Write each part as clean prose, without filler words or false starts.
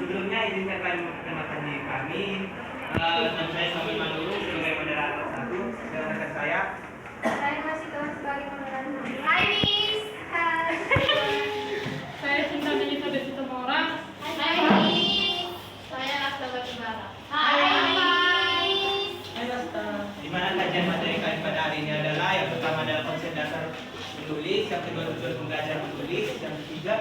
Sebelumnya izinkan kami memperkenalkan diri kami. Nama saya Sami Manuru sebagai moderator 1 dan rekan saya. Saya masih kelas sebagai moderator. Hai Miss. Hai. Saya Cinta Melita Besutomora. Hai Miss. Saya Asta Batubara. Hai Miss. Hai Basta. Di mana kajian materi kami pada hari ini adalah yang pertama adalah konsep dasar menulis, yang kedua tujuan pembelajaran menulis, yang ketiga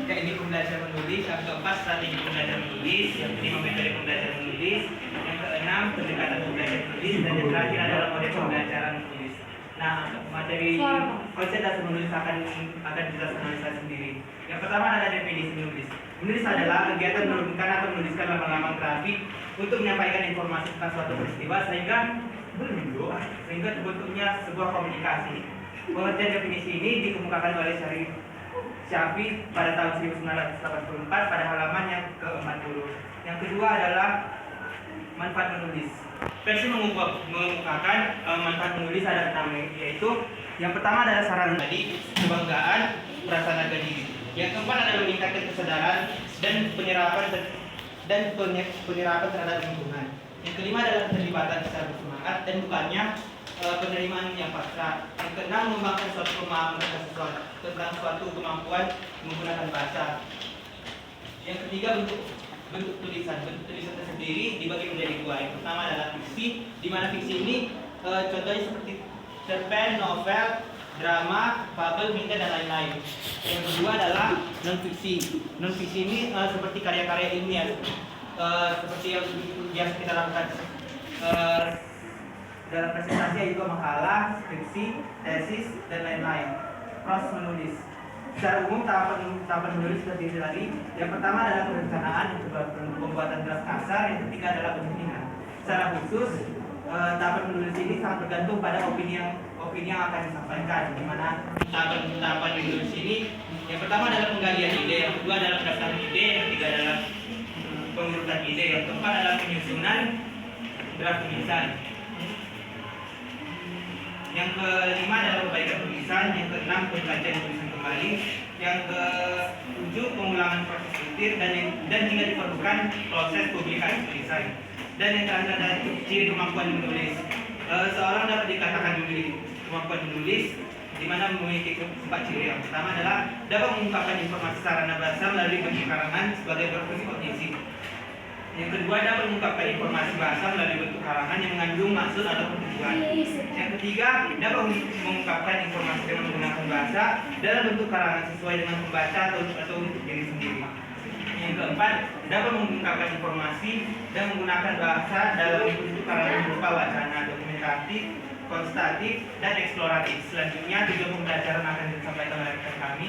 teknik pembelajaran menulis, yang keempat strategi pembelajaran menulis, yang kelima metode pembelajaran menulis, yang keenam pendekatan pembelajaran menulis, dan yang terakhir adalah model pembelajaran menulis. Nah, materi konsep dasar menulis akan dijelaskan oleh saya sendiri. Yang pertama adalah definisi menulis. Menulis adalah kegiatan menurunkan atau menuliskan lambang-lambang grafik untuk menyampaikan informasi tentang suatu peristiwa sehingga terbentuknya sebuah komunikasi. Pengertian definisi ini dikemukakan oleh Syafi pada tahun 1984 pada halaman yang ke-40. Yang kedua adalah manfaat menulis. Versi mengemukakan manfaat menulis ada 6, yaitu yang pertama adalah sarana tadi, kebanggaan, perasaan harga diri. Yang keempat adalah meningkatkan kesadaran dan penyerapan terhadap lingkungan. Yang kelima adalah keterlibatan secara bersemangat dan bukannya penerimaan yang pasrah. Yang keenam mengembangkan suatu pemahaman tentang suatu kemampuan menggunakan bahasa. Yang ketiga bentuk tulisan. Bentuk tulisan tersendiri dibagi menjadi 2. Yang pertama adalah fiksi, di mana fiksi ini contohnya seperti cerpen, novel, drama, fabel, mimpi dan lain-lain. Yang kedua adalah non fiksi. Non fiksi ini seperti karya-karya ilmiah, seperti yang biasa kita lakukan dalam presentasi, yaitu makalah, skripsi, tesis, dan lain-lain. Proses menulis. Secara umum tahapan menulis terdiri dari yang pertama adalah perencanaan, yang kedua pembuatan draft kasar, yang ketiga adalah penyusunan. Secara khusus, tahapan menulis ini sangat bergantung pada opini yang akan disampaikan. Di mana tahapan menulis ini yang pertama adalah penggalian ide, yang kedua adalah pendaftaran ide, yang ketiga adalah pengurutan ide, yang keempat adalah penyusunan draft tulisan. Yang kelima adalah perbaikan tulisan, yang keenam pembelajaran tulisan kembali, yang ketujuh pengulangan proses diktir dan hingga diperlukan proses publikasi tulisan. Dan yang terakhir adalah ciri kemampuan menulis. Seorang dapat dikatakan memiliki kemampuan menulis, di mana memiliki 4 ciri. Yang pertama adalah dapat mengungkapkan informasi sarana bahasa melalui bentuk karangan sebagai berfungsi kognisi. Yang kedua dapat mengungkapkan informasi bahasa melalui bentuk karangan yang mengandung maksud atau tujuan. Yang ketiga dapat mengungkapkan informasi dengan menggunakan bahasa dalam bentuk karangan sesuai dengan pembaca atau untuk diri sendiri. Yang keempat dapat mengungkapkan informasi dan menggunakan bahasa dalam bentuk karangan berupa wacana, dokumentatif, konstatif, dan eksploratif. Selanjutnya tujuan pembelajaran akan disampaikan oleh rekan kami.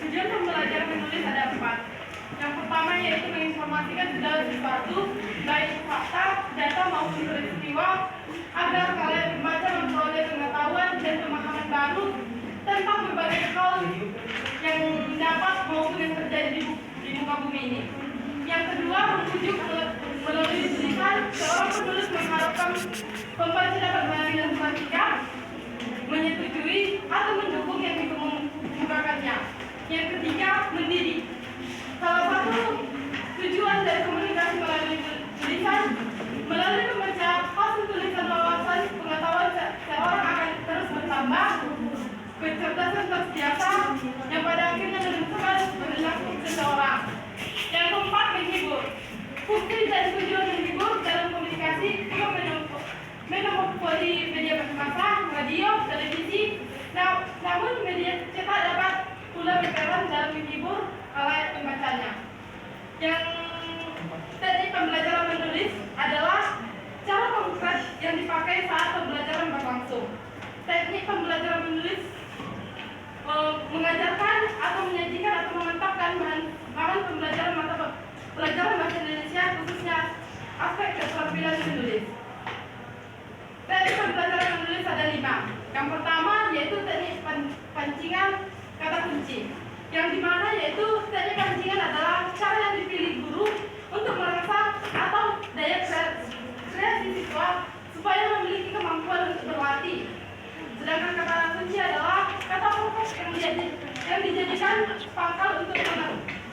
Tujuan pembelajaran menulis ada 4. Yang pertama yaitu menginformasikan segala sesuatu, baik fakta, data maupun peristiwa, agar kalian membaca memperoleh pengetahuan dan pemahaman baru tentang berbagai hal yang dapat maupun yang terjadi di muka bumi ini. Yang kedua, menunjuk melalui tulisan, seorang penulis mengharapkan pembaca dapat mengambil sikap, menyetujui atau mendukung yang dikemukakannya. Yang ketiga, mendidik. Salah satu tujuan dari komunikasi melalui tulisan, melalui membaca hasil tulisan wawasan pengetahuan seorang akan terus bertambah, kecerdasan terbiasa yang pada akhirnya menentukan perilaku seseorang. Yang keempat, menghibur. Fungsi dan tujuan menghibur dalam komunikasi juga memonopoli media massa, radio, televisi. Namun media cetak dapat pula berperan dalam menghibur oleh pembacanya. Yang teknik pembelajaran menulis adalah cara konkret yang dipakai saat pembelajaran berlangsung. Teknik pembelajaran menulis mengajarkan atau menyajikan atau memantapkan bahan pembelajaran mata pelajaran bahasa Indonesia, khususnya aspek keterampilan menulis. Teknik pembelajaran menulis ada 5. Yang pertama yaitu teknik pancingan kata kunci, yang dimana yaitu teknik pancingan adalah cara yang dipilih guru untuk merangsang atau daya kreasi siswa supaya memiliki kemampuan untuk berlatih. Sedangkan kata kunci yang dijadikan pangkal untuk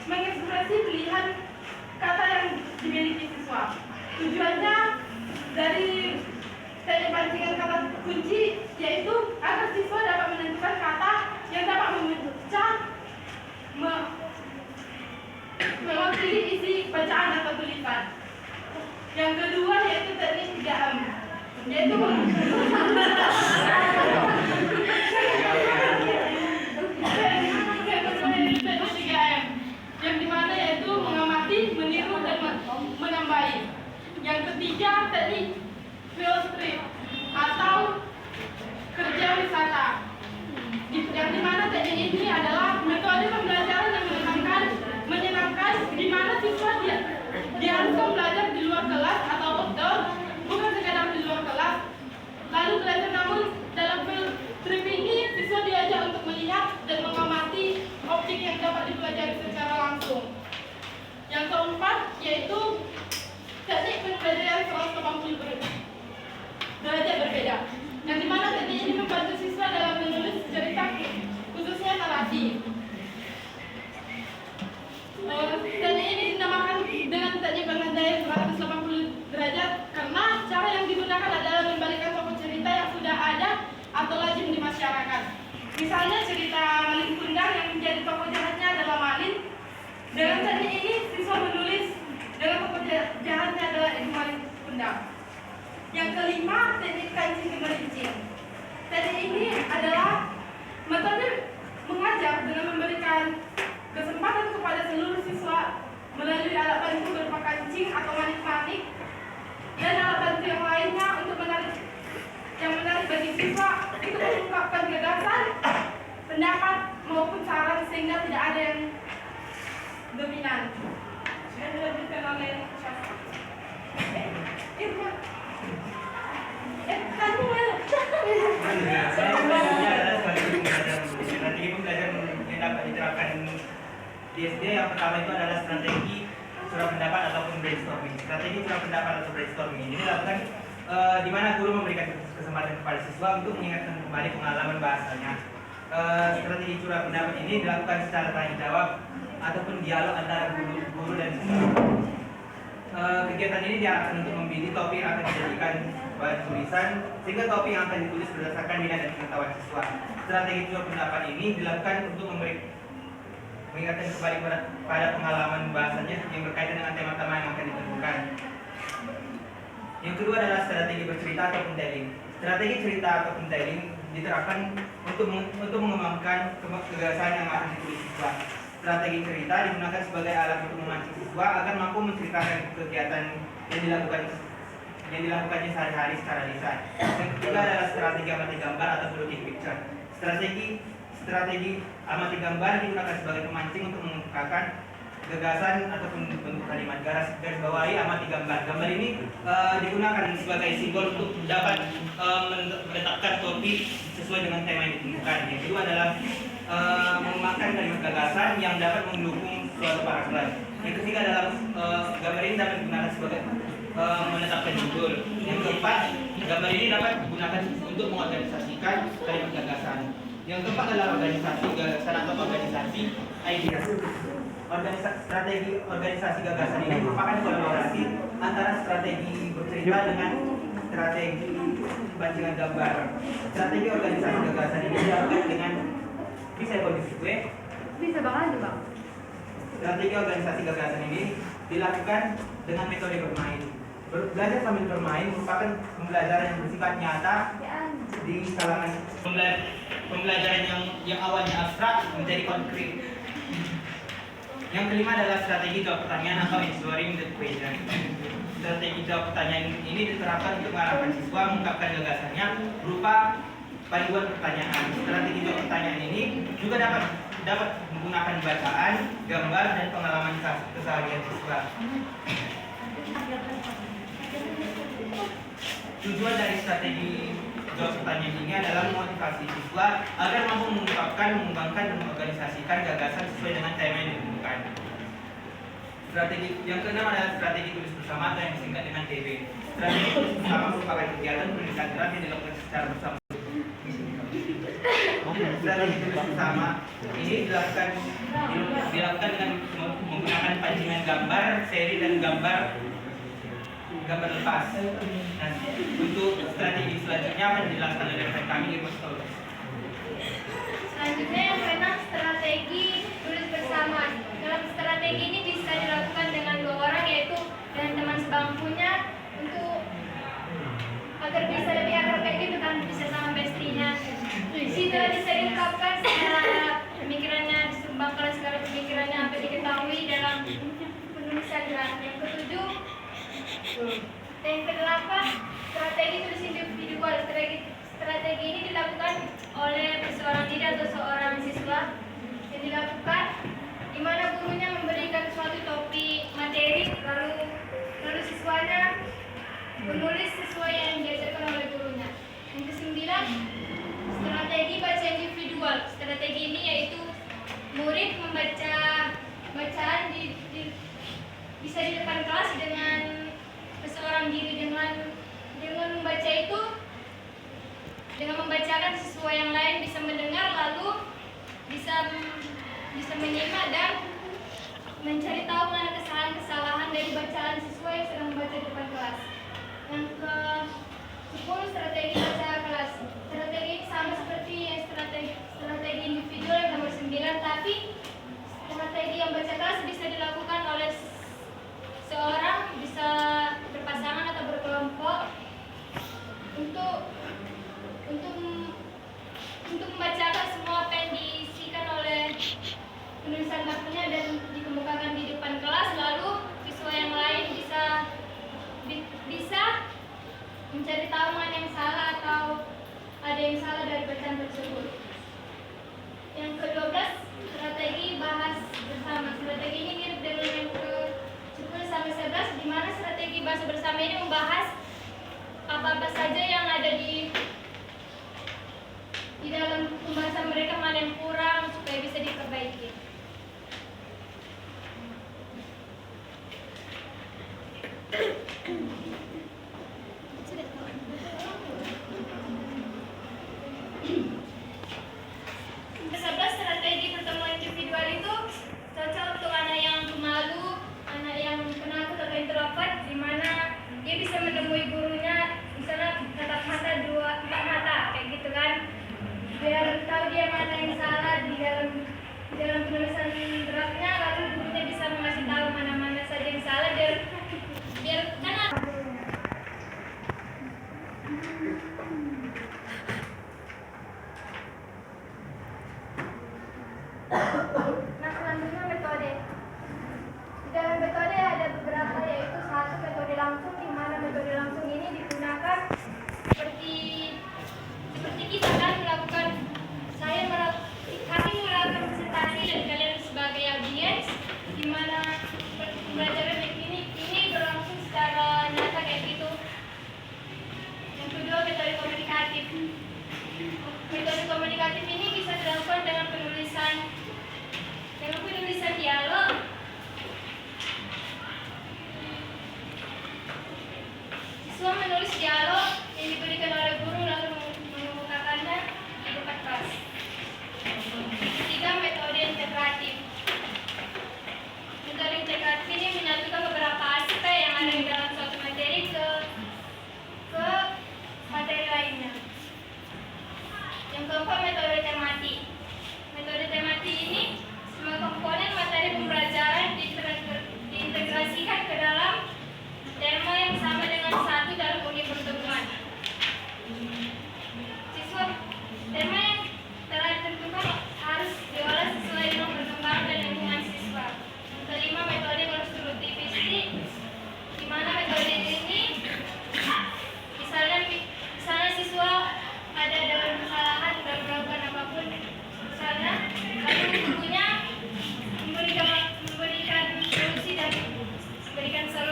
mengekspresi pilihan kata yang dimiliki siswa. Tujuannya dari pancingan kata kunci yaitu agar siswa dapat menentukan kata yang dapat memecah mewakili isi bacaan atau tulisan. Yang kedua yaitu teknik 3M, yaitu yang dimana yaitu mengamati, meniru dan menambahi. Yang ketiga teknik field trip atau kerja wisata, yang dimana teknik ini adalah metode pembelajaran yang menyenangkan, di mana siswa diharuskan belajar di luar kelas atau outdoor, bukan sekadar di luar kelas lalu belajar, namun dalam field trip ini siswa diajak untuk melihat dan mengamati objek yang dapat dipelajari secara langsung. Yang keempat yaitu teknik pembelajaran 180 derajat berbeda, yang dimana teknik ini membantu siswa dalam menulis cerita, khususnya narasi. Teknik ini dinamakan dengan teknik pembelajaran 180 derajat karena cara yang digunakan adalah membalikkan tokoh cerita yang sudah ada atau lazim di masyarakat. Misalnya cerita Malin Kundang yang menjadi tokoh jahatnya adalah Malin. Dengan teknik ini siswa menulis dengan tokoh jahatnya adalah Malin Kundang. Yang kelima, teknik kancing kemerincing. Teknik ini adalah metode mengajar dengan memberikan kesempatan kepada seluruh siswa melalui alat bantu berupa kancing atau manik-manik dan alat bantu yang lainnya untuk menarik bagi siswa untuk mengungkapkan gagasan, pendapat maupun saran sehingga tidak ada yang dominan. Dan dilanjutkan oleh Irma. Strategi pembelajaran yang dapat diterapkan di SD yang pertama itu adalah strategi surat pendapat ataupun brainstorming. Strategi surat pendapat atau brainstorming ini dilakukan di mana guru memberikan kesempatan kepada siswa untuk mengingatkan kembali pengalaman bahasanya. Strategi surat pendapat ini dilakukan secara tanya jawab ataupun dialog antara guru dan siswa. Kegiatan ini diarahkan untuk memilih topik yang akan dijadikan bahan tulisan sehingga topik yang akan ditulis berdasarkan minat dan pengetahuan siswa. Strategi surat pendapat ini dilakukan untuk mengingatkan kembali pada pengalaman bahasanya yang berkaitan dengan tema-tema yang akan ditentukan. Yang kedua adalah strategi bercerita atau pentelling. Strategi cerita atau pentelling diterapkan untuk mengembangkan gagasan yang akan ditulis siswa. Strategi cerita digunakan sebagai alat untuk memancing siswa agar mampu menceritakan kegiatan yang dilakukannya sehari-hari secara lisan. Yang ketiga adalah strategi amati gambar atau looking picture. Strategi amati gambar digunakan sebagai pemancing untuk mengungkapkan gagasan ataupun bentuk kalimat. Garis bawahi amati gambar. Gambar ini digunakan sebagai simbol untuk dapat menetapkan topik sesuai dengan tema yang ditentukan. Yang kedua adalah mengembangkan kalimat gagasan yang dapat mendukung suatu paragraf. Yang ketiga adalah gambar ini dapat digunakan sebagai menetapkan judul. Yang keempat, gambar ini dapat digunakan untuk mengorganisasikan kalimat gagasan. Yang keempat adalah organisasi gagasan atau organisasi idea. Strategi organisasi gagasan ini merupakan kolaborasi antara strategi bercerita dengan strategi pancingan gambar. Strategi organisasi gagasan ini dilakukan dengan Bisa banget Bang. Strategi organisasi gagasan ini dilakukan dengan metode bermain. Belajar sambil bermain merupakan pembelajaran yang bersifat nyata di kalangan pembelajaran yang awalnya abstrak menjadi konkret. Yang kelima adalah strategi jawab pertanyaan atau answering the question. Strategi jawab pertanyaan ini diterapkan untuk mengarahkan siswa mengungkapkan gagasannya berupa panduan pertanyaan. Strategi jawab pertanyaan ini juga dapat menggunakan bacaan, gambar, dan pengalaman keseharian siswa. Tujuan dari strategi jawab pertanyaan ini adalah memotivasi siswa agar mampu mengungkapkan, mengembangkan, dan mengorganisasikan gagasan sesuai dengan tema yang ditentukan. Strategi yang keenam adalah strategi tulis bersama atau yang disingkat dengan TB. Strategi tulis bersama merupakan kegiatan penulisan draft yang dilakukan secara bersama strategi tulis bersama ini dilakukan dengan menggunakan pancingan gambar, seri dan gambar lepas. Nah, untuk strategi selanjutnya akan dijelaskan oleh rekan kami Ibu Stolz. Selanjutnya yang keenam, strategi tulis bersama. Dalam strategi ini bisa dilakukan dengan 2 orang, yaitu dengan teman sebangkunya, untuk agar bisa lebih akrab kayak gitu kan, bisa sama bestinya. Di situ bisa diungkapkan segala pemikirannya, disumbangkan segala pemikirannya apa diketahui dalam penulisan draft. Yang ketujuh, yang kedelapan, strategi tulis individual. Strategi ini dilakukan oleh seorang diri atau seorang siswa, yang dilakukan di mana gurunya memberikan suatu topik materi, lalu siswanya menulis sesuai yang diajarkan oleh gurunya. Yang kesembilan, strategi baca individual. Strategi ini yaitu murid membaca bacaan bisa di depan kelas dengan seorang diri, dengan membaca itu, dengan membacakan siswa yang lain bisa mendengar, lalu bisa menyimak dan mencari tahu mana kesalahan-kesalahan dari bacaan siswa yang sedang membaca di depan kelas. Yang ke-10, strategi baca kelas. Strategi ini sama seperti strategi individual yang nomor 9, tapi strategi yang baca kelas bisa dilakukan oleh seorang, bisa berpasangan atau berkelompok untuk membacakan semua apa yang diisikan oleh penulisan bukunya dan dikemukakan di depan kelas, lalu siswa yang lain bisa mencari tahu mana yang salah atau ada yang salah dari bacaan tersebut. Yang ke-12, strategi bahas bersama. Strategi ini mirip dengan yang ke-10 sampai 11, di mana strategi bahasa bersama ini membahas apa-apa saja yang ada di dalam pembahasan mereka, mana yang kurang supaya bisa diperbaiki. Ke-11, strategi pertemuan individual itu cocok untuk anak yang pemalu, anak yang penakut atau introvert, di mana dia bisa menemui gurunya, misalnya tatap mata 4 mata, kayak gitu kan, biar tahu dia mana yang salah di dalam penulisan draftnya, lalu gurunya bisa mengasih tahu mana-mana saja yang salah, biar kan. Nah, selanjutnya metode. Di dalam metode ada beberapa, yaitu 1, metode langsung, di mana metode langsung ini digunakan seperti kita kan melakukan, kami melakukan presentasi dan kalian sebagai audiens, di mana pembelajaran ini berlangsung secara nyata kayak gitu. Yang kedua, metode komunikatif. Metode komunikatif ini bisa dilakukan dengan penulisan dialog. Siswa menulis dialog yang diberikan oleh guru lalu mengemukakannya di depan kelas. Ketiga, metode integratif. Metode integratif ini menyatukan beberapa aspek yang ada di dalam suatu materi ke materi lainnya. Yang keempat, metode tematik. Metode tematik ini semua komponen materi pembelajaran diintegrasikan ke dalam tema yang sama dengan satu dalam unit pertemuan. Tema yang telah ditentukan harus diolah sesuai dengan perkembangan dan lingkungan siswa. Yang kelima, metode konstruktivistik, di mana metode ini misalnya siswa ada dalam kesalahan dan melakukan apapun, misalnya, lalu gurunya memberikan solusi dan memberikan solusi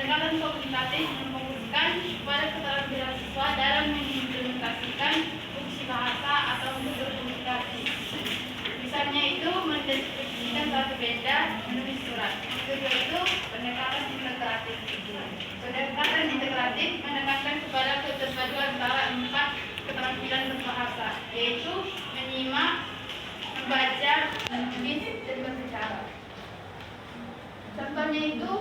Pendekatan komunikatif memfokuskan kepada keterampilan siswa dalam mengimplementasikan fungsi bahasa atau untuk berkomunikasi. Misalnya itu mendeskripsikan suatu benda menulis surat. Kedua itu pendekatan integratif. Pendekatan integratif menekankan kepada keterpaduan antara 4 keterampilan berbahasa, yaitu menyimak, membaca, menulis, dan berbicara. Contohnya itu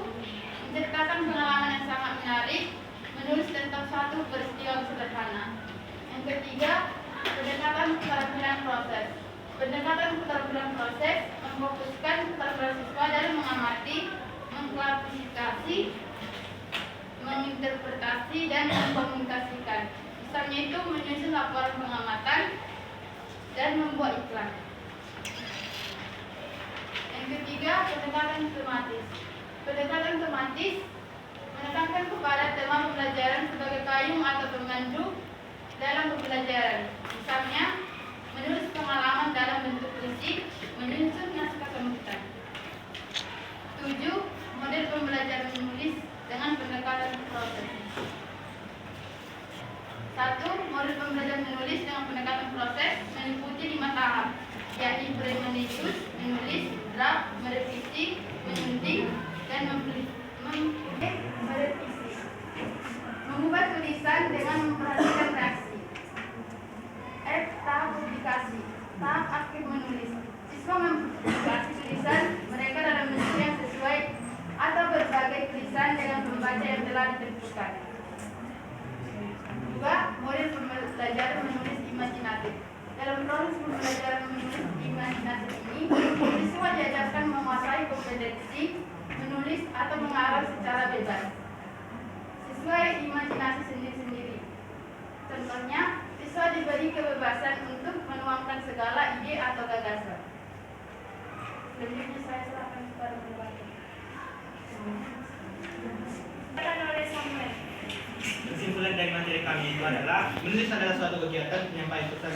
menceritakan pengalaman yang sangat menarik, menulis tentang suatu peristiwa sederhana. Yang ketiga, pendekatan keterampilan proses. Pendekatan keterampilan proses memfokuskan keterampilan siswa dalam mengamati, mengklasifikasi, menginterpretasi, dan mengkomunikasikan. Misalnya itu menyusun laporan pengamatan dan membuat iklan. Yang ketiga, pendekatan tematis. Pendekatan tematis menekankan kepada tema pembelajaran sebagai payung atau pemandu dalam pembelajaran. Misalnya, menulis pengalaman dalam bentuk puisi, menyusun naskah sambutan. 7. Model pembelajaran menulis dengan pendekatan proses. 1. Model pembelajaran menulis dengan pendekatan proses meliputi 5 tahap, yakni premonitus, menulis, draft, merevisi, menyunting, dan merevisi. Mengubah tulisan dengan memperhatikan reaksi. F. Tahap publikasi. Tahap aktif menulis. Siswa mempublikasi tulisan mereka dalam bentuk yang sesuai atau berbagai tulisan dengan pembaca yang telah ditentukan. 2. Model pembelajaran menulis imajinatif. Dalam proses pembelajaran menulis imajinatif ini, siswa diajarkan menguasai kompetensi menulis atau mengarang secara bebas sesuai imajinasi sendiri-sendiri. Contohnya, siswa diberi kebebasan untuk menuangkan segala ide atau gagasan. Selanjutnya saya serahkan kepada pembaca. Kesimpulan dari materi kami itu adalah menulis adalah suatu kegiatan penyampaian pesan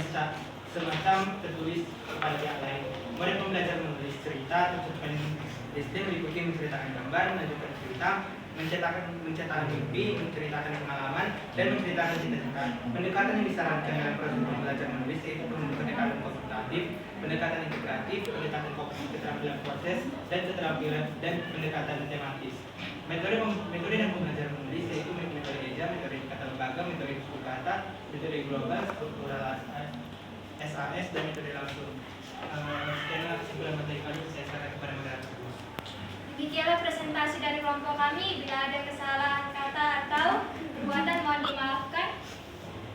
semacam tertulis kepada pihak lain. Model pembelajaran menulis cerita tercermin SD meliputi menceritakan gambar, menunjukkan cerita, mencetakkan mimpi, menceritakan pengalaman, dan menceritakan cita-cita. Pendekatan yang disarankan dalam proses pembelajaran menulis yaitu pendekatan konsultatif, pendekatan integratif, pendekatan keterampilan proses, dan keterampilan dan pendekatan tematis. Metode dan pembelajaran menulis yaitu metode EJA, metode kata lembaga, metode suku kata, metode global, struktural SAS, dan metode langsung. Sekianlah kesimpulan materi kami, saya serahkan kepada moderator. Demikianlah presentasi dari kelompok kami. Bila ada kesalahan kata atau perbuatan mohon dimaafkan.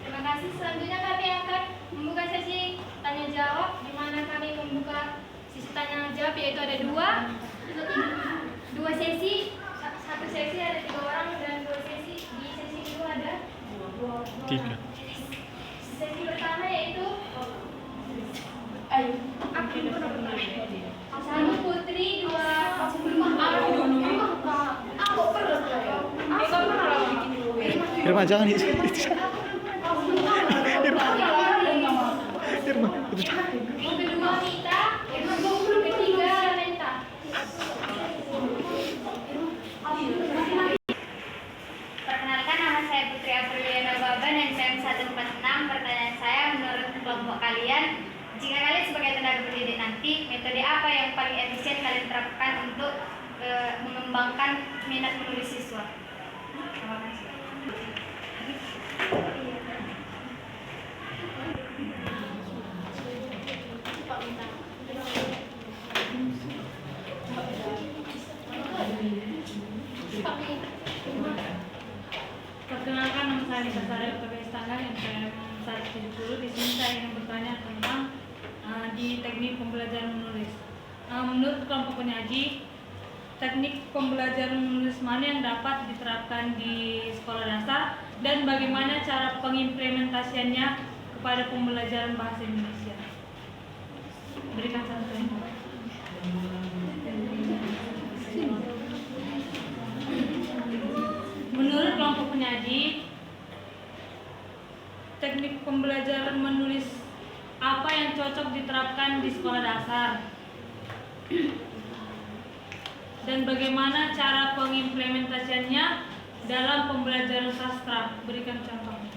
Terima kasih. Selanjutnya kami akan membuka sesi tanya jawab, di mana kami membuka sesi tanya jawab yaitu ada dua sesi. Satu sesi ada 3 orang dan 2 sesi. Di sesi kedua ada 3. Sesi pertama yaitu satu Putri, 2 Irma jangan itu. Irma itu jangan. kedua Mita, ketiga Menta. Perkenalkan, nama saya Putri Apriliana Baban dan saya 146. Pertanyaan saya, menurut kelompok kalian, jika kalian sebagai tenaga pendidik nanti, metode apa yang paling efisien kalian terapkan untuk mengembangkan minat menulis siswa? Terima kasih. Perkenalkan, nama saya Nisa Sari Utama Istana yang saya 170. Di sini saya ingin bertanya tentang di teknik pembelajaran menulis. Menurut kelompok penyaji, teknik pembelajaran menulis mana yang dapat diterapkan di sekolah dasar dan bagaimana cara pengimplementasiannya kepada pembelajaran bahasa Indonesia? Berikan contohnya. Menurut kelompok penyaji, teknik pembelajaran menulis apa yang cocok diterapkan di sekolah dasar? dan bagaimana cara pengimplementasiannya dalam pembelajaran sastra. Berikan contohnya.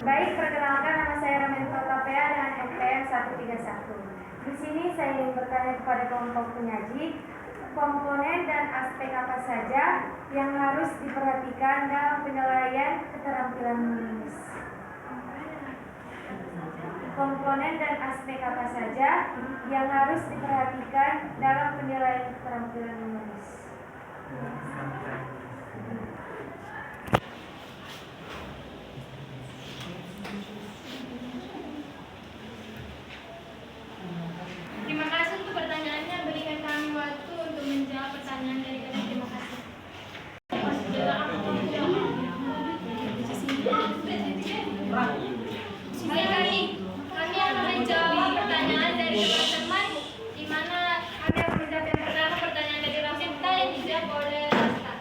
Baik, perkenalkan nama saya Ramento Tapea dengan NPM 131. Di sini saya ingin bertanya kepada kelompok penyaji, komponen dan aspek apa saja yang harus diperhatikan dalam penilaian keterampilan menulis. Komponen dan aspek apa saja yang harus diperhatikan dalam penilaian keterampilan menulis. Terima kasih untuk pertanyaannya. Berikan kami waktu untuk menjawab pertanyaan dari kalian. Terima kasih. Kami akan menjawab pertanyaan dari teman-teman, di mana kami akan menjawab yang pertama pertanyaan dari Rasimta yang dijawab oleh Rasta.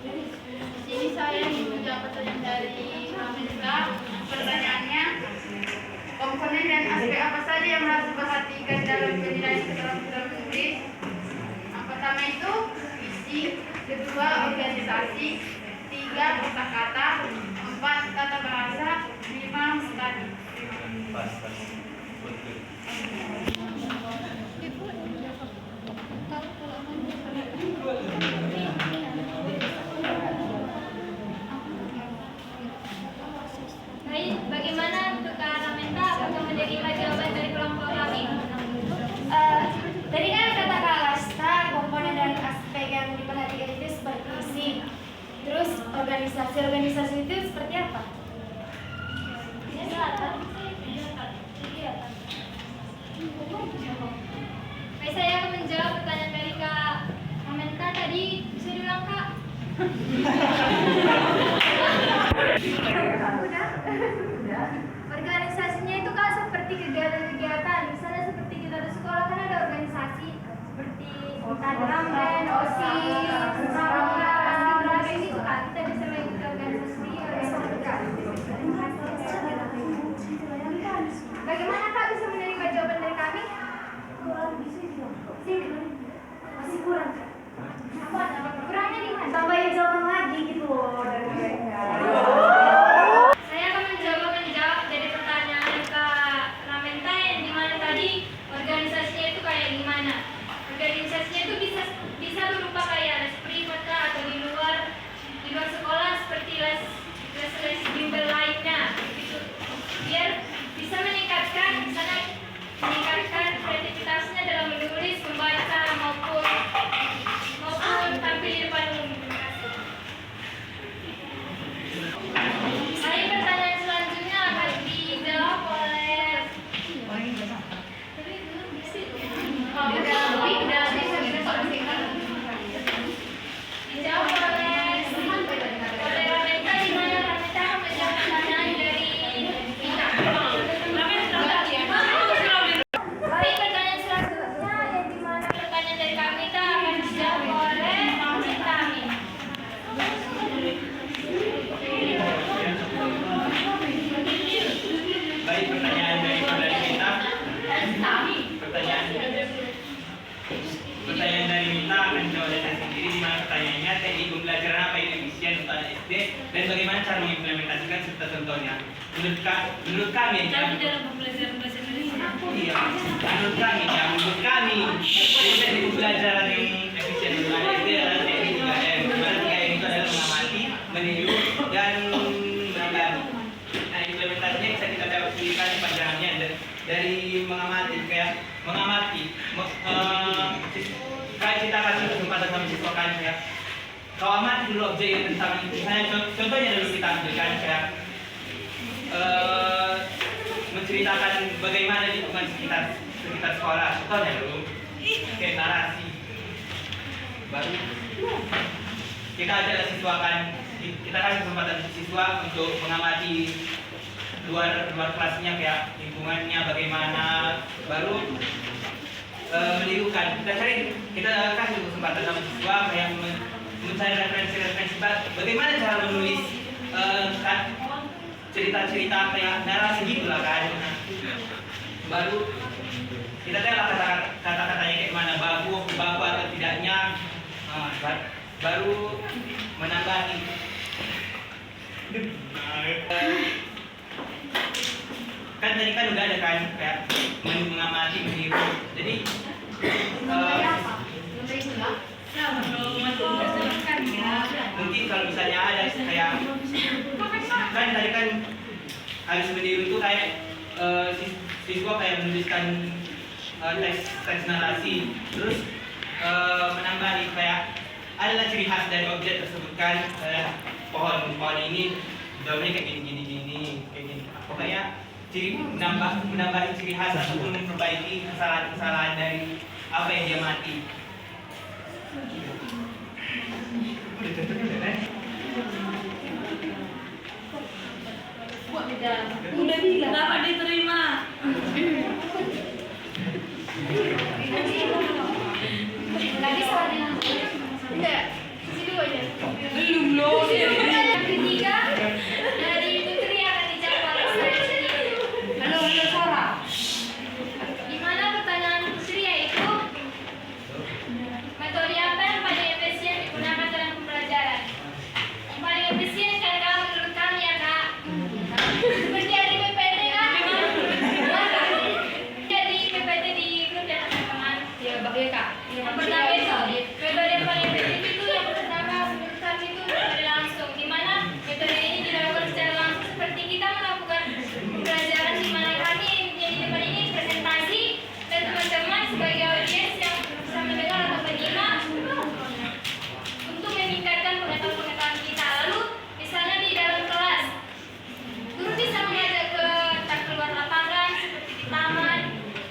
Di sini saya ingin menjawab pertanyaan dari Rafiza. Pertanyaannya, komponen dan aspek apa saja yang harus diperhatikan dalam penilaian keterampilan menulis? Yang pertama itu isi, kedua organisasi, tiga kosakata, empat tata bahasa, lima metode. Baik, bagaimana untuk Kak Ramenta? Apakah menerima jawaban dari kelompok kami? Tadi kan kata Kak Lasta, komponen dan aspek yang diperhatikan itu seperti isi. Terus organisasi itu seperti apa? Baik, saya akan menjawab pertanyaan dari Kak Ramenta tadi. Bisa diulang, Kak? Organisasinya itu Kak seperti kegiatan-kegiatan. Misalnya seperti kita di sekolah kan ada organisasi seperti drum band, OSIS, pramuka, gitu Kak. Kita bisa mengikuti organisasi Bagaimana Kak bisa menerima jawaban dari kami? Masih kurang. Kurangnya di mana? Tambahin jawaban lagi gitu dari mereka. Saya akan menjawab dari pertanyaan Kak Ramenta yang dimana tadi organisasinya itu kayak gimana? Organisasinya itu bisa berupa kayak les privat Kak, atau di luar sekolah seperti les bimbel lainnya gitu. Biar bisa meningkatkan kreativitasnya dalam menulis, membaca maupun tampil di depan umum. Terima kasih. Baik, pertanyaan selanjutnya akan dijawab oleh dijawab oleh Ramenta, di mana Ramenta akan menjawab pertanyaan dari kita. Baik, pertanyaan selanjutnya yang dimana pertanyaan dari kami akan dijawab oleh Ramenta. Baik, pertanyaan dari kita. Pertanyaan dari Mita akan dijawab oleh saya sendiri, di mana pertanyaannya teknik pembelajaran apa yang efisien untuk anak SD dan bagaimana cara mengimplementasikan serta contohnya. Menurut kami Tapi dalam pembelajaran bahasa Indonesia. iya, menurut kami teknik pembelajaran yang efisien untuk anak SD adalah teknik 3M. Dimana 3M itu adalah mengamati, meniru, dan menambah. Nah, implementasinya bisa kita dapat pilihan panjangannya dari mengamati, kayak kita kasih kesempatan sama siswa kan kayak kau amati dulu objek yang tentang itu. Contohnya dulu kita ambilkan kayak menceritakan bagaimana lingkungan sekitar sekolah. Contohnya dulu kayak narasi. Baru kita ajak siswa kan, kita kasih kesempatan siswa untuk mengamati luar kelasnya kayak lingkungannya bagaimana, baru menirukan. Kita kasih kesempatan sama siswa kayak mencari referensi bagaimana cara menulis cerita-cerita kayak narasi gitulah kan. Baru kita tanya kata-katanya kayak mana, baku atau tidaknya. Baru menambahi. Kan tadi kan udah ada kan kayak mengamati, meniru. Jadi mungkin kalau misalnya ada kayak kan tadi kan habis meniru itu kayak siswa kayak menuliskan teks narasi, terus menambahi kayak adalah ciri khas dari objek tersebut kan, pohon ini daunnya kayak gini kayak gini. Pokoknya menambahi ciri khas ataupun memperbaiki kesalahan dari apa yang dia mati. Udah bilang dapat diterima. Lagi soalnya. Enggak. Sisi dua aja. Belum loh. Yang ketiga dari Putri akan dijawab oleh saya sendiri. Halo Sarah. Di mana pertanyaan Putri yaitu metode apa yang paling efisien digunakan dalam pembelajaran? Yang paling efisien kan kalau menurut kami ya kak. Seperti ada di PPT kan? Jadi PPT di grup ya teman-teman. Ya, Kak. Yang pertama itu metode yang paling efektif itu yang pertama menurut kami itu metode langsung, di mana metode ini dilakukan secara langsung seperti kita melakukan pembelajaran di mana kami menjadi depan ini presentasi dan teman-teman sebagai audiens yang bisa mendengar atau menyimak untuk meningkatkan pengetahuan kita. Lalu misalnya di dalam kelas guru bisa mengajak ke keluar lapangan seperti di taman,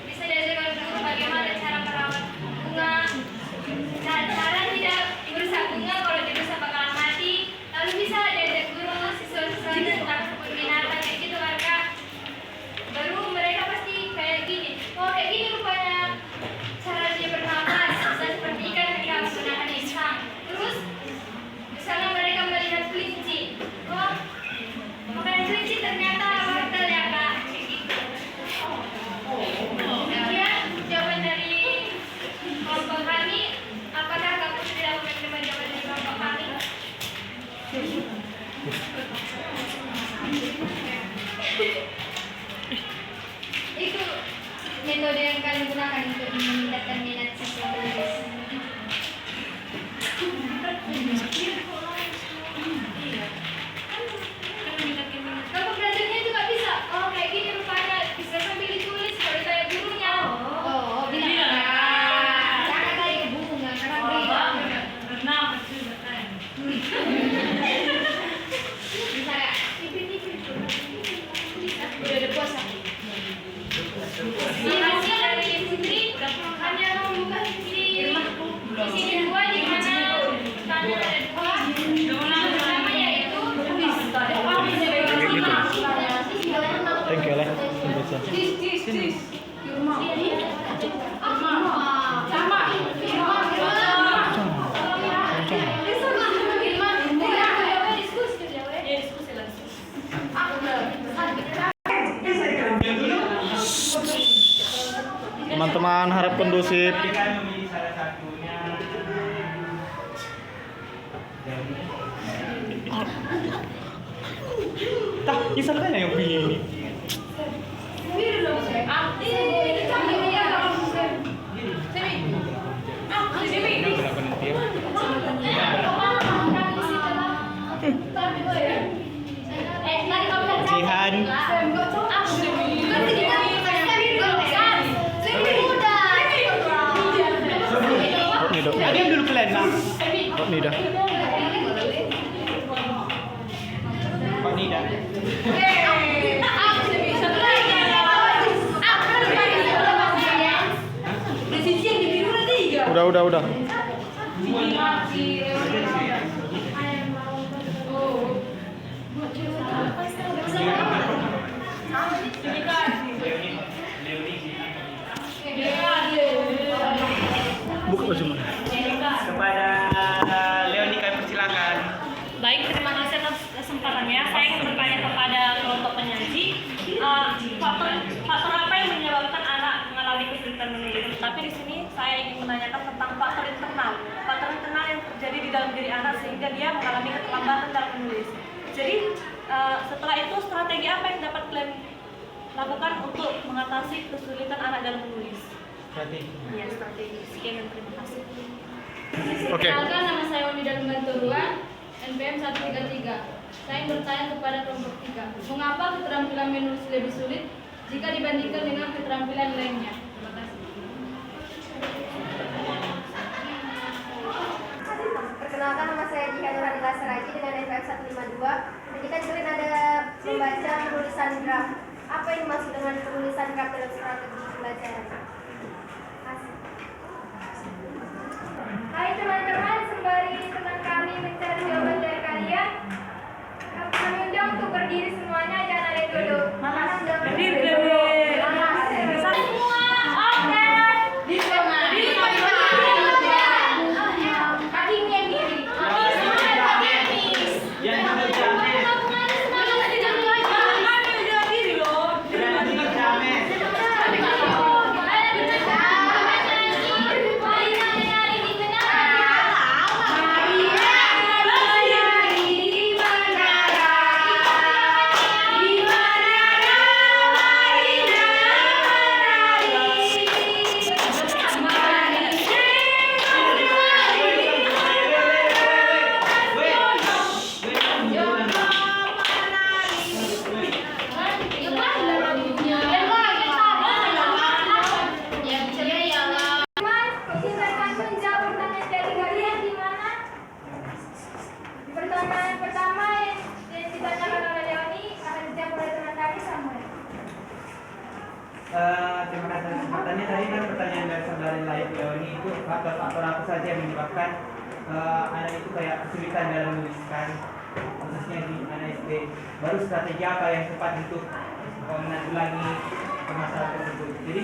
bisa diajarkan guru bagaimana cara merawat bunga, cara tidak merusak bunga kalau dirusak bakalan mati. Lalu bisa diajak guru siswa-siswa tentang kebun binatang kayak gitu kan kak. Baru mereka pasti kayak gini, oh kayak gini rupanya cara dia bernafas, bisa seperti ikan ketika menggunakan insang. Terus misalnya mereka melihat kelinci, oh makan kelinci ternyata wortel ya kak, kayak gitu. Demikian jawaban dari kelompok kami. Apakah kamu sudah menerima jawaban dari kelompok kami? Itu metode yang kalian gunakan untuk meningkatkan minat siswa menulis. Kalau belajarnya juga bisa. Oh kayak gini rupanya bisa sambil ditulis kalau saya gurunya. Oh bilang. Jangan kayak bunga karena beda. Kenapa juga kan? Bisa nggak? Udah ada puasa. Di hasil dari Putri hanya membuka di sini dua di mana tanya ada dua. Yang pertama yaitu Thank you, Leh. Baca. Teman-teman harap kondusif. Tadi kan memilih salah satunya. Tah, kisah kan yang pilih ini. Jihan. Nih dok. Ada yang dulu kalian lah. Nih dah. Pak Nida. Udah. Buka baju mana? Kepada Leoni kami persilakan. Baik, terima kasih atas kesempatannya. Saya ingin bertanya kepada kelompok penyaji, faktor apa yang menyebabkan anak mengalami kesulitan Tapi di sini saya ingin menanyakan tentang faktor internal. Faktor internal yang terjadi di dalam diri anak sehingga dia mengalami keterlambatan dalam menulis. Jadi setelah itu strategi apa yang dapat kalian lakukan untuk mengatasi kesulitan anak dalam menulis? Strategi. Ya, strategi. Sekian dan terima kasih. Oke. Perkenalkan, nama saya Wanida Lumbanturuan, NPM 133. Saya ingin bertanya kepada kelompok 3. Mengapa keterampilan menulis lebih sulit jika dibandingkan dengan keterampilan lainnya? Terima kasih. Perkenalkan, nama saya Jika Nurhanila Saraji dengan NPM 152. Dan kita juga ada membaca penulisan draft. Apa yang dimaksud dengan penulisan draft dalam strategi pembelajaran? Kasih. Hai teman-teman, sembari teman kami mencari jawaban dari kalian, kami undang untuk berdiri semuanya, jangan ada yang duduk. Berdiri, berdiri. Semua, oke. Kakinya yang diri. Yang duduk james. Yang duduk james. Pertanyaan pertama yang ditanyakan oleh Leoni akan dijawab oleh teman kami, Samuel. Terima kasih atas kesempatannya. Tadi kan pertanyaan dari saudara lain Leoni itu faktor-faktor apa saja yang menyebabkan anak itu kayak kesulitan dalam menuliskan, khususnya di anak SD. Baru strategi apa yang tepat untuk menanggulangi permasalahan tersebut. Jadi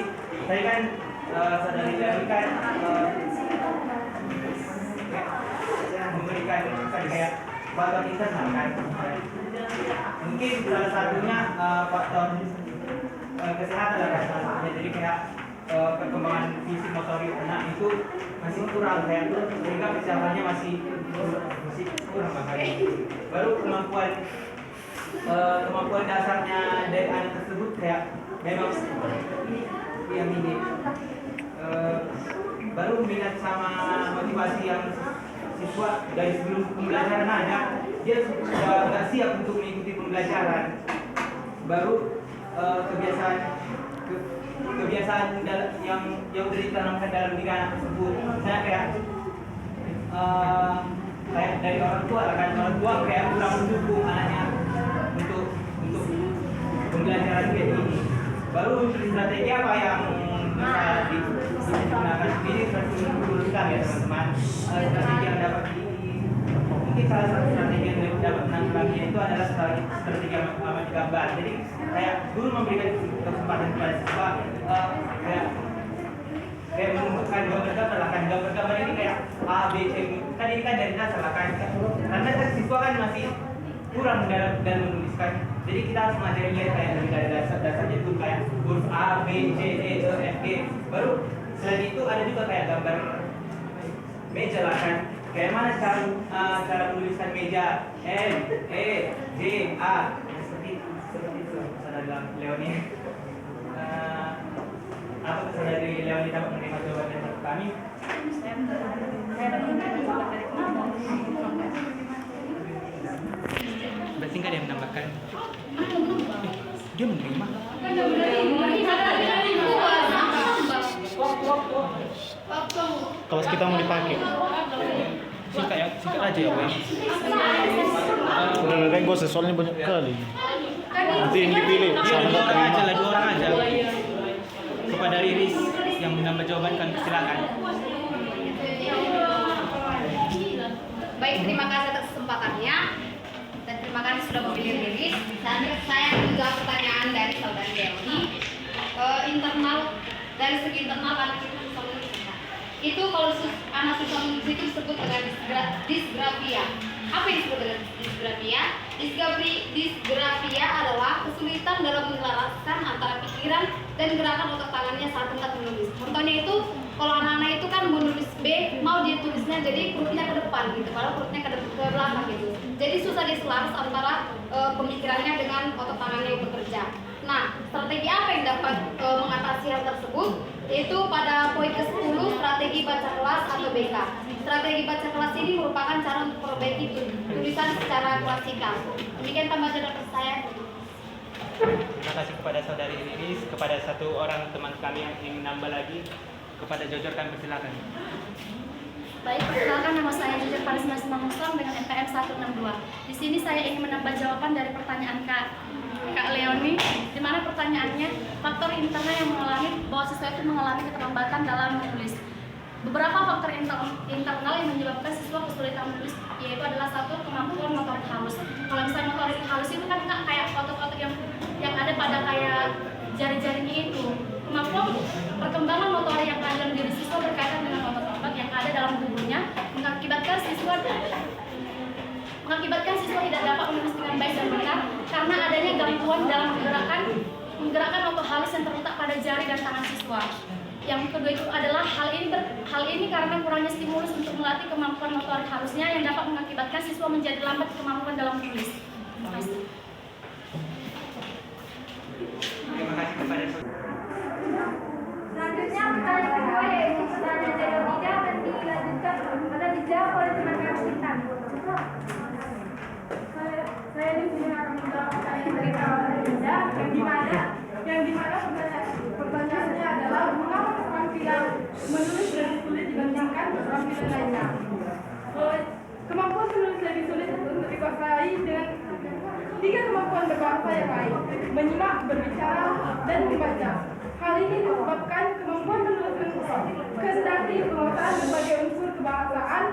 tadi kan saudara Leoni kan memberikan kayak faktor internal kan. Mungkin salah satunya faktor kesehatan lah kan, salah satunya. Jadi kayak perkembangan fisik motorik anak itu masih kurang kayak sehingga persiapannya masih kurang makanya. Baru kemampuan dasarnya dari anak tersebut kayak memang yang minim. Baru minat sama motivasi yang siswa dari sebelum pembelajaran ada, dia sudah nggak siap untuk mengikuti pembelajaran. Baru kebiasaan yang sudah ditanamkan dalam diri anak tersebut. Misalnya kayak dari orang tua lah kan, orang tua kayak kurang mendukung anaknya untuk pembelajaran kayak ini. Baru strategi apa yang bisa digunakan ini seperti menurutkan ya teman-teman. Strategi yang dapat mungkin salah satu strategi yang dapat menanggulangi itu adalah strategi amat gambar. Jadi kayak guru memberikan kesempatan kepada siswa kayak menunjukkan gambar-gambar lah kan. Gambar-gambar ini kayak A, B, C kan ini kan dari dasar lah kan. Karena kan siswa kan masih kurang dalam menuliskan. Jadi kita harus mengajari kayak dari dasarnya itu kayak huruf A, B, C, D, E, F, G. Baru selain itu ada juga kayak gambar meja lah kan. Kayak mana cara menuliskan meja M, E, J, A seperti itu. Saudara Leoni. Apa saudara Leoni dapat menerima jawaban dari kami? Berarti nggak ada yang menambahkan? Dia menerima. Kalau kita mau dipakai, Singkat aja ya, Wei. udah gue soalnya banyak kali. Nanti yang dipilih, Dua sama nggak orang aja terima. lah, 2 orang aja. Kepada Riris yang menambah jawaban kami silakan. Baik, terima kasih atas kesempatannya dan terima kasih sudah memilih Riris. Dan saya menjawab pertanyaan dari saudara Leoni. Dari segi internal anak itu susah menulis. Itu kalau anak susah menulis itu disebut dengan disgrafia. Apa yang disebut dengan disgrafia? Disgrafia adalah kesulitan dalam menyelaraskan antara pikiran pikiran dan gerakan otak tangannya saat hendak menulis. Contohnya itu, kalau anak-anak itu kan menulis B, mau dia tulisnya jadi perutnya ke depan gitu, kalau perutnya ke belakang gitu. Jadi susah diselaras antara pemikirannya dengan otak tangannya yang bekerja. Nah, strategi apa yang dapat mengatasi hal tersebut? Yaitu pada poin ke-10, strategi baca kelas atau BK. Strategi baca kelas ini merupakan cara untuk memperbaiki tulisan secara klasikal. Demikian tambahan dari saya. Terima kasih kepada saudari Iris, kepada satu orang teman kami yang ingin nambah lagi. Kepada Jojor kami persilakan. Baik, perkenalkan nama saya Jujur Paris Mas Mangusong dengan NPM 162. Di sini saya ingin menambah jawaban dari pertanyaan Kak Leoni, di mana pertanyaannya faktor internal yang mengalami bahwa siswa itu mengalami keterlambatan dalam menulis. Beberapa faktor internal yang menyebabkan siswa kesulitan menulis yaitu adalah satu, kemampuan motorik halus. Kalau misalnya motorik halus itu kan kayak otot-otot yang ada pada kayak jari-jarinya itu. Kemampuan perkembangan motorik yang ada dalam diri siswa berkaitan dengan otot-otot yang ada dalam tubuhnya mengakibatkan siswa tidak dapat menulis dengan baik dan benar karena adanya gangguan dalam menggerakkan otot halus yang terletak pada jari dan tangan siswa. Yang kedua itu adalah hal ini karena kurangnya stimulus untuk melatih kemampuan motorik halusnya yang dapat mengakibatkan siswa menjadi lambat kemampuan dalam menulis. Terima kasih. Terima kasih kepada Selanjutnya pertanyaan kedua yaitu pertanyaan dari Nida dan dilanjutkan pada dijawab oleh teman kita. Saya di sini akan menjawab pertanyaan dari kawan Nida yang dimana pertanyaannya adalah mengapa keterampilan menulis lebih sulit dibandingkan keterampilan lainnya. Kemampuan menulis lebih sulit untuk dikuasai dengan 3 kemampuan berbahasa yang lain: menyimak, berbicara, dan membaca. Hal ini disebabkan kemampuan menulis kehendaki penguasaan berbagai unsur kebahasaan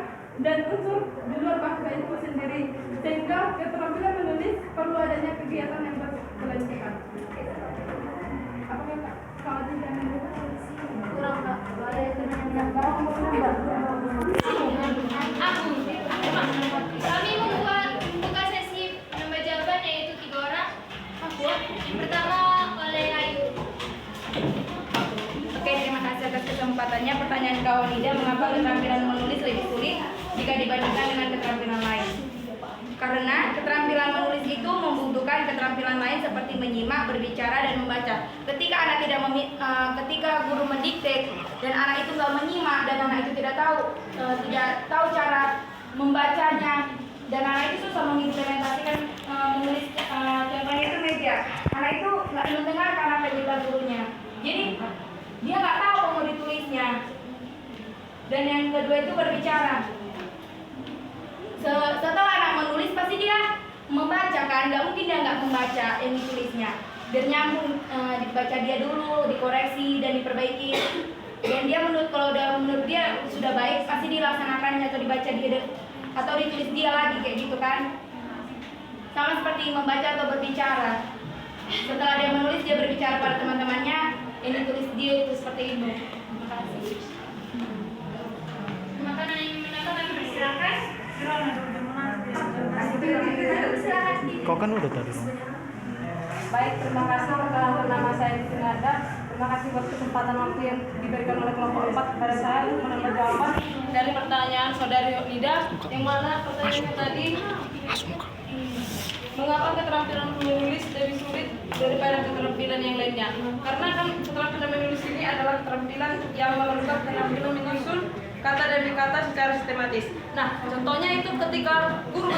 dan unsur di luar bahasa itu sendiri, sehingga keterampilan menulis perlu adanya kegiatan yang berkelanjutan. Apakah kalau tidak kurang boleh menambah? Kami membuka sesi menambah jawaban yaitu 3 orang. Yang pertama oleh Ayu. Oke, terima kasih atas kesempatannya. Pertanyaan kawan Nida, mengapa keterampilan menulis lebih sulit jika dibandingkan dengan keterampilan lain? Karena keterampilan menulis itu membutuhkan keterampilan lain seperti menyimak, berbicara, dan membaca. Ketika guru mendikte dan anak itu nggak menyimak dan anak itu tidak tahu cara membacanya dan anak itu susah mengimplementasikan menulis, contohnya itu media. Anak itu nggak mendengarkan apa yang dibilang gurunya. Jadi dia nggak tahu apa mau ditulisnya. Dan yang kedua itu berbicara. Setelah anak menulis pasti dia membaca kan, nggak mungkin dia nggak membaca yang ditulisnya. Biar nyambung, dibaca dia dulu, dikoreksi dan diperbaiki. Dan dia menurut dia sudah baik, pasti dilaksanakannya atau dibaca dia atau ditulis dia lagi kayak gitu kan. Sama seperti membaca atau berbicara. Setelah dia menulis, dia berbicara pada teman-temannya, yang ditulis dia itu seperti itu. Terima kasih. Makanan yang menambah kami persilakan. Kau kan udah tadi. Baik, terima kasih perkenalan nama saya di sini ada. Terima kasih buat kesempatan waktu yang diberikan oleh kelompok 4 kepada saya untuk menambah jawaban dari pertanyaan saudari Nida, yang mana pertanyaannya tadi, mengapa keterampilan menulis lebih sulit daripada keterampilan yang lainnya? Karena kan keterampilan menulis ini adalah keterampilan yang memerlukan keterampilan menyusun kata demi kata secara sistematis. Nah, contohnya itu ketika guru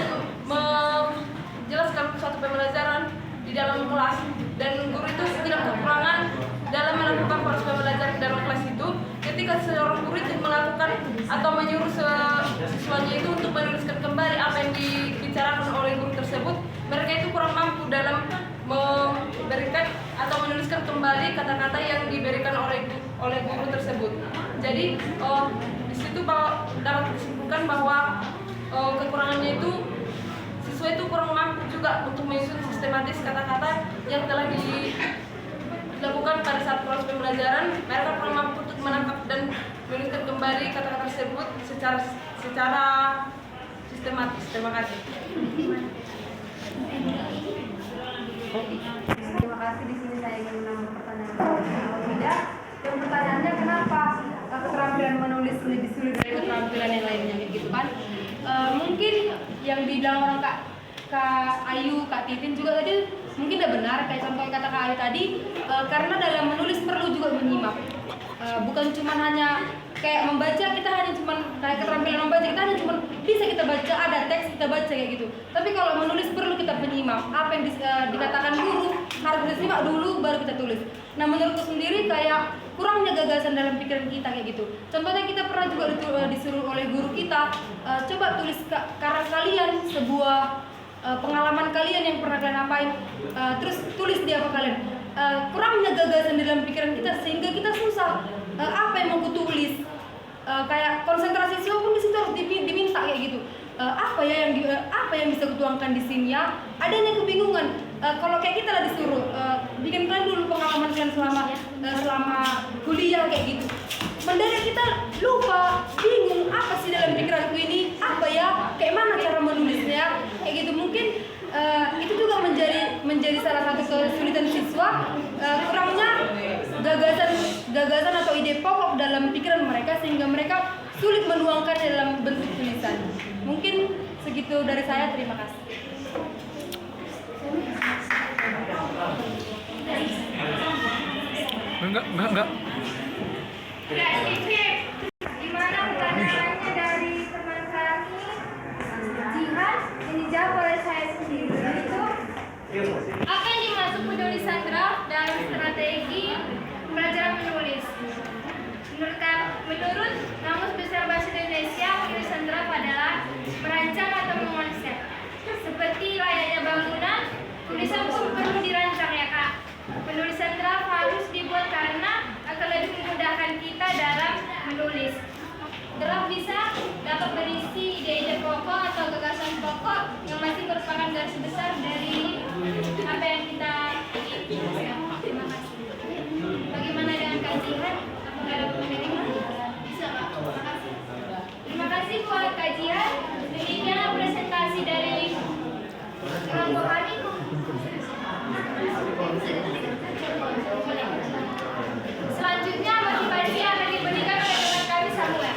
menjelaskan suatu pembelajaran di dalam kelas dan guru itu tidak kekurangan dalam melakukan proses pembelajaran dalam kelas itu, ketika seorang guru itu melakukan atau menyuruh siswanya itu untuk menuliskan kembali apa yang dibicarakan oleh guru tersebut, mereka itu kurang mampu dalam memberikan atau menuliskan kembali kata-kata yang diberikan oleh guru tersebut. Jadi di situ dapat disimpulkan bahwa kekurangannya itu siswa itu kurang mampu juga untuk menyusun sistematis kata-kata yang telah dilakukan pada saat proses pembelajaran. Mereka kurang mampu untuk menangkap dan menuliskan kembali kata-kata tersebut secara sistematis. Terima kasih. Terima kasih. Di sini saya ingin menambah pertanyaan. Kalau tidak, yang pertanyaannya kenapa keterampilan menulis lebih sulit dari keterampilan yang lainnya gitu kan? Mungkin yang dibilang orang Kak Ayu, Kak Titin juga tadi mungkin udah benar kayak contoh kata Kak Ayu tadi, karena dalam menulis perlu juga menyimak. Bukan cuma hanya kayak membaca, kita hanya cuma kayak keterampilan membaca, kita hanya cuma bisa kita baca, ada teks kita baca kayak gitu. Tapi kalau menulis perlu kita menyimak. Apa yang dikatakan guru harus disimak dulu baru kita tulis. Nah menurutku sendiri kayak kurangnya gagasan dalam pikiran kita kayak gitu. Contohnya kita pernah juga disuruh oleh guru kita, coba tulis karya kalian, sebuah pengalaman kalian yang pernah kalian apain, terus tulis di apa kalian. Kurangnya gagasan dalam pikiran kita sehingga kita susah apa yang mau kutulis. Kayak konsentrasi siswa pun di situ harus diminta kayak gitu. Apa yang bisa kutuangkan di sini ya? Adanya kebingungan. Kalau kayak kita lah disuruh bikin kalian dulu pengalaman kalian selama kuliah kayak gitu. Mendadak kita lupa, bingung apa sih dalam pikiranku ini, apa ya, kayak mana cara menulisnya, kayak gitu. Mungkin itu juga menjadi salah satu kesulitan siswa, kurangnya gagasan atau ide pokok dalam pikiran mereka sehingga mereka sulit menuangkan dalam bentuk tulisan. Mungkin segitu dari saya, terima kasih. Enggak. Gimana pertanyaannya dari teman kami Jihan? Ini dijawab oleh saya sendiri. Yaitu Apa yang dimaksud penulisan draft dalam strategi pelajaran menulis? Menurut Kamus Besar Bahasa Indonesia, penulisan draft adalah merancang atau mengonsep. Seperti layaknya bangunan, tulisan pun perlu dirancang ya Kak. Penulisan draft harus dibuat karena akan lebih memudahkan kita dalam menulis. Draft bisa dapat berisi ide-ide pokok atau gagasan pokok yang masih merupakan garis besar dari apa yang kita ingin. Terima kasih. Bagaimana dengan Kak Jihan? Apakah ada pertanyaan? Bisa Kak? Terima kasih. Terima kasih buat Kak Jihan. Demikian presentasi dari kelompok kami. Selanjutnya motivasi akan diberikan oleh teman kami Samuel.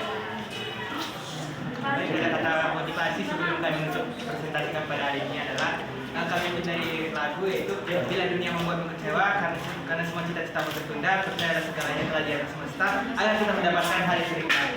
Baik, kata motivasi sebelum kami untuk presentasikan pada hari ini adalah kami mencari lagu yaitu Bila Dunia Membuatmu Kecewa, karena semua cita-cita tertunda, percayalah segalanya telah di atas semesta agar kita mendapatkan hari yang terbaik.